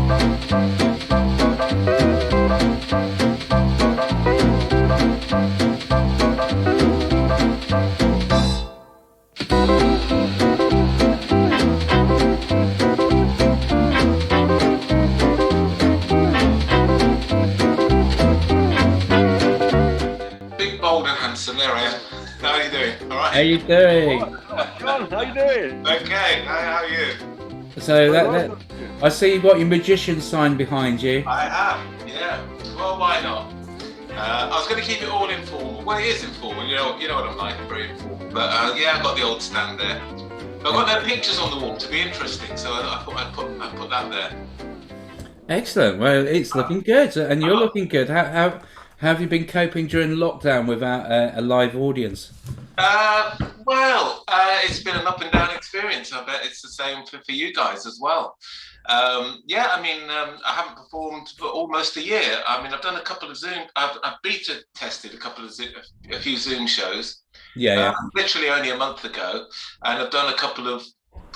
Big, bold and handsome, there I am. How are you doing? All right? How you doing? John, how you doing? Okay, how are you? So I see you've got your magician sign behind you. I have, yeah. Well, why not? I was going to keep it all informal. Well, it is informal, you know what I'm like, very informal. But yeah, I've got the old stand there. I've got no pictures on the wall to be interesting, so I thought I'd put that there. Excellent. Well, it's looking good, and you're looking good. How have you been coping during lockdown without a live audience? Well, it's been an up and down experience. I bet it's the same for you guys as well. Yeah, I mean, I haven't performed for almost a year. I mean, I've done a couple of Zoom. I've beta tested a few Zoom shows. Yeah. Literally only a month ago, and I've done a couple of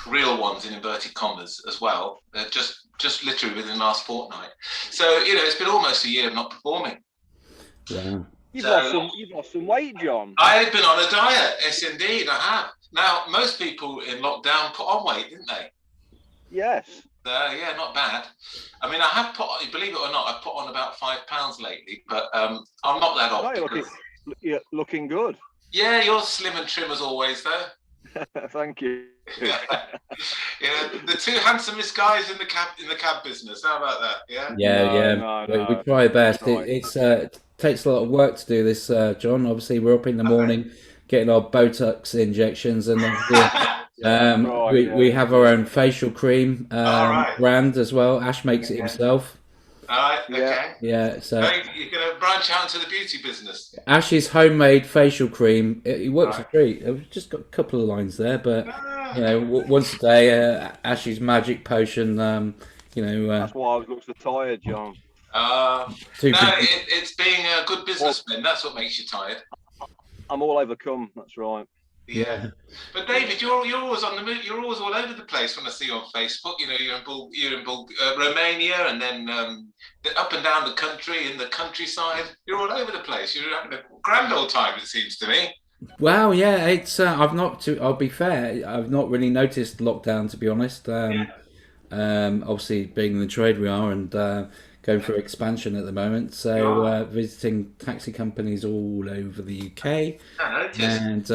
real ones in inverted commas as well. Just literally within the last fortnight. So it's been almost a year of not performing. Yeah. You've lost some weight, John. I have been on a diet. Yes, indeed, I have. Now, most people in lockdown put on weight, didn't they? Yes. Yeah, not bad. I mean, I have believe it or not, I've put on about 5 pounds lately, but I'm not that off. You're looking good. Yeah, you're slim and trim as always, though. Thank you. Yeah, the two handsomest guys in the cab business. How about that? Yeah. Yeah. We try our best. It takes a lot of work to do this, John. Obviously, we're up in the morning getting our Botox injections, and we have our own facial cream brand as well. Ash makes it himself. All right. Okay. Yeah. So you're going to branch out into the beauty business. Ash's homemade facial cream. It works a treat. I've just got a couple of lines there, but once a day, Ash's magic potion. That's why I look so tired, John. It's being a good businessman. That's what makes you tired. I'm all overcome. That's right. Yeah. But David, you're always on the move. You're always all over the place when I see you on Facebook. You're in Romania, and then up and down the country, in the countryside. You're all over the place. You're having a grand old time, it seems to me. Well, yeah, it's. I'll be fair. I've not really noticed lockdown, to be honest. Obviously, being in the trade we are, and going through expansion at the moment. So visiting taxi companies all over the UK, and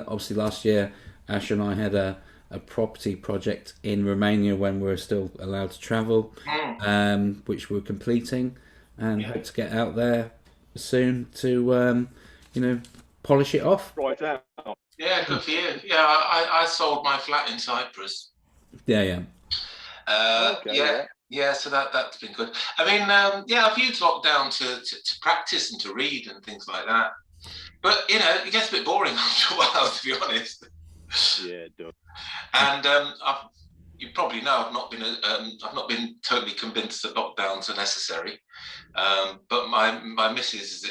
obviously last year, Ash and I had a property project in Romania when we were still allowed to travel, which we're completing, and hope to get out there soon to polish it off. Right out. Yeah, good for you. Yeah, I sold my flat in Cyprus. Yeah. Yeah, so that's been good. I mean, I've used lockdown to practice and to read and things like that. But it gets a bit boring after a while, to be honest. Yeah, it does. And you probably know I've not been totally convinced that lockdowns are necessary. But my missus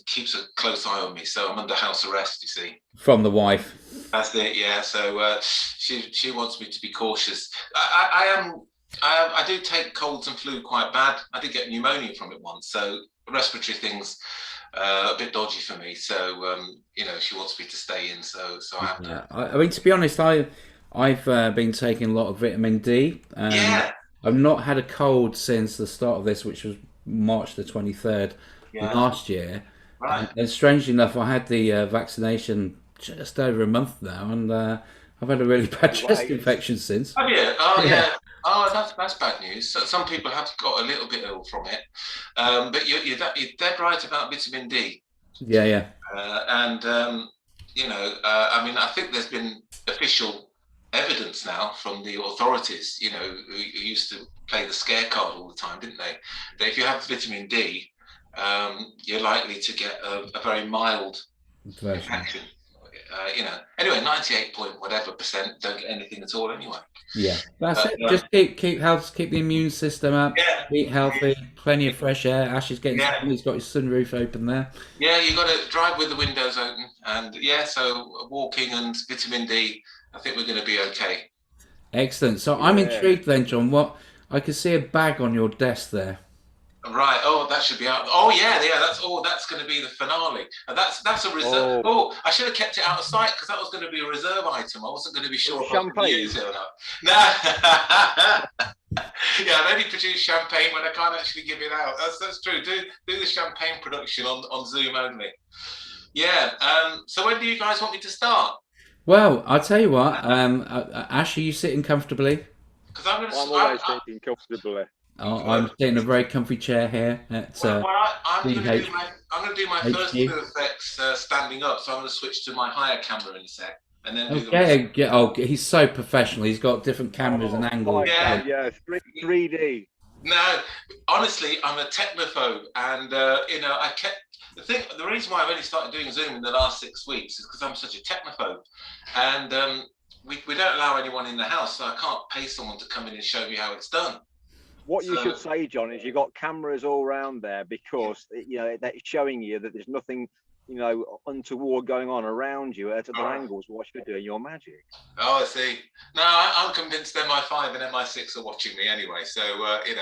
keeps a close eye on me, so I'm under house arrest. You see, from the wife. That's it. Yeah. So she wants me to be cautious. I do take colds and flu quite bad. I did get pneumonia from it once, so respiratory things a bit dodgy for me. So she wants me to stay in. So I have to. I mean, to be honest, I've been taking a lot of vitamin D. I've not had a cold since the start of this, which was March the 23rd last year. Right. And strangely enough, I had the vaccination just over a month now, and I've had a really bad chest infection since. Have you? Oh yeah. Oh, that's bad news. So some people have got a little bit ill from it, but you're dead right about vitamin D. Yeah. I mean, I think there's been official evidence now from the authorities, who used to play the scare card all the time, didn't they? That if you have vitamin D, you're likely to get a very mild infection. Anyway, 98 point whatever % don't get anything at all anyway. Yeah, that's it. Just keep the immune system up. Yeah. Eat healthy, plenty of fresh air. Ash is getting sun. He's got his sunroof open there. Yeah, you got to drive with the windows open, and so walking and vitamin D. I think we're going to be okay. Excellent. So I'm intrigued then, John. What I can see a bag on your desk there. Right. Oh, that should be out. Oh, yeah. That's going to be the finale. And that's a reserve. Oh, I should have kept it out of sight because that was going to be a reserve item. I wasn't going to be sure if I was going to use it or not. No. Yeah, I'd only produce champagne when I can't actually give it out. That's true. Do the champagne production on Zoom only. Yeah. So when do you guys want me to start? Well, I'll tell you what. Ash, are you sitting comfortably? Because I'm always sitting comfortably. I'm sitting in a very comfy chair here at I'm going to do my first two effects standing up, so I'm going to switch to my higher camera in a sec, and then do the rest. He's so professional. He's got different cameras and angles. Yeah, 3D. No, honestly, I'm a technophobe, and I kept the reason why I've only started doing Zoom in the last 6 weeks is because I'm such a technophobe, and we don't allow anyone in the house, so I can't pay someone to come in and show me how it's done. What you should say, John, is you've got cameras all around there because that's showing you that there's nothing untoward going on around you at other angles while you're doing your magic. Oh, I see. No, I'm convinced MI5 and MI6 are watching me anyway. So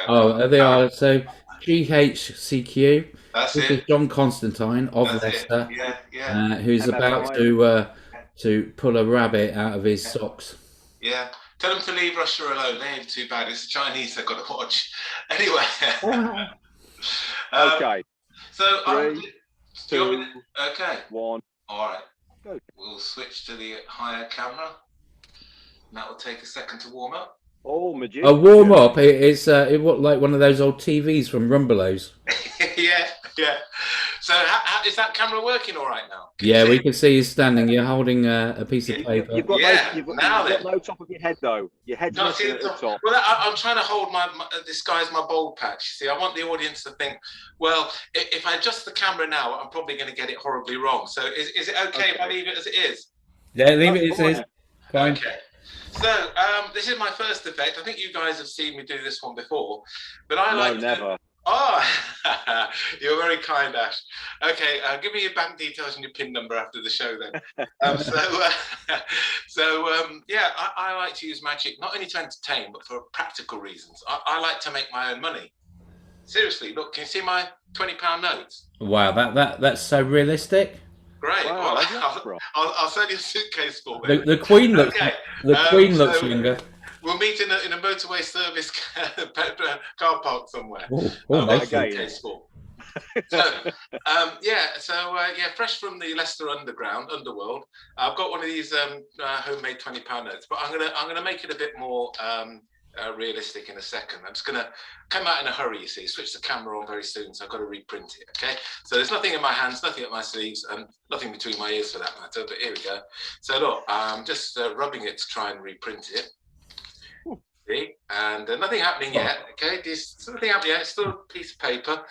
Oh, they are. So GHCQ. This is John Constantine of Leicester. Yeah. Who's about to pull a rabbit out of his socks. Yeah. Tell them to leave Russia alone. They ain't too bad. It's the Chinese they've got to watch. Anyway. Okay. So 3, 2, okay. 1. All right. Go. We'll switch to the higher camera. And that will take a second to warm up. Oh, magician. A warm up. It's like one of those old TVs from Rumbelows. Yeah. So is that camera working all right now? We can see you standing. You're holding a piece of paper. You've got no top of your head though. Your head's missing at the top. Well, I'm trying to hold disguise my bald patch. See, I want the audience to think, well, if I adjust the camera now, I'm probably going to get it horribly wrong. So is it okay if I leave it as it is? Yeah, leave it as it is. Fine. Okay. So this is my first effect. I think you guys have seen me do this one before, but never. Oh, you're very kind, Ash. Okay, give me your bank details and your PIN number after the show then. I like to use magic not only to entertain, but for practical reasons. I like to make my own money. Seriously, look, can you see my £20 notes? Wow, that's so realistic. Great. Wow, well, I'll send you a suitcase for me. The Queen looks. Okay. The Queen looks younger. We'll meet in a motorway service car park somewhere. Nice. Fresh from the Leicester underworld. I've got one of these homemade £20 notes, but I'm gonna make it a bit more realistic in a second. I'm just gonna come out in a hurry. You see, switch the camera on very soon, so I've got to reprint it. Okay, so there's nothing in my hands, nothing up my sleeves, and nothing between my ears for that matter. But here we go. So look, I'm just rubbing it to try and reprint it. See, and nothing happening yet. Okay, there's nothing happening yet. It's still a piece of paper.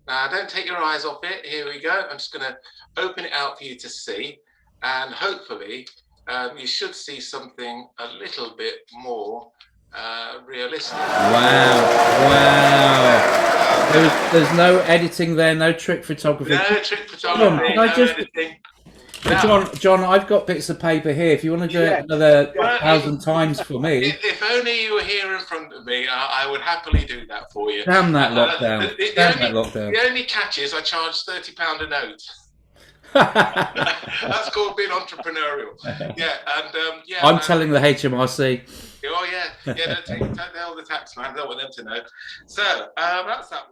Now, don't take your eyes off it. Here we go. I'm just going to open it out for you to see, and hopefully, you should see something a little bit more realistic. Wow! There's no editing there, no trick photography. No trick photography. No editing. John, I've got bits of paper here. If you want to do it another 1,000 times for me. If only you were here in front of me, I would happily do that for you. Damn that lockdown. The only catch is I charge £30 a note. That's called being entrepreneurial. I'm telling the HMRC. Oh yeah, don't tell the tax man. I don't want them to know. So that's that one.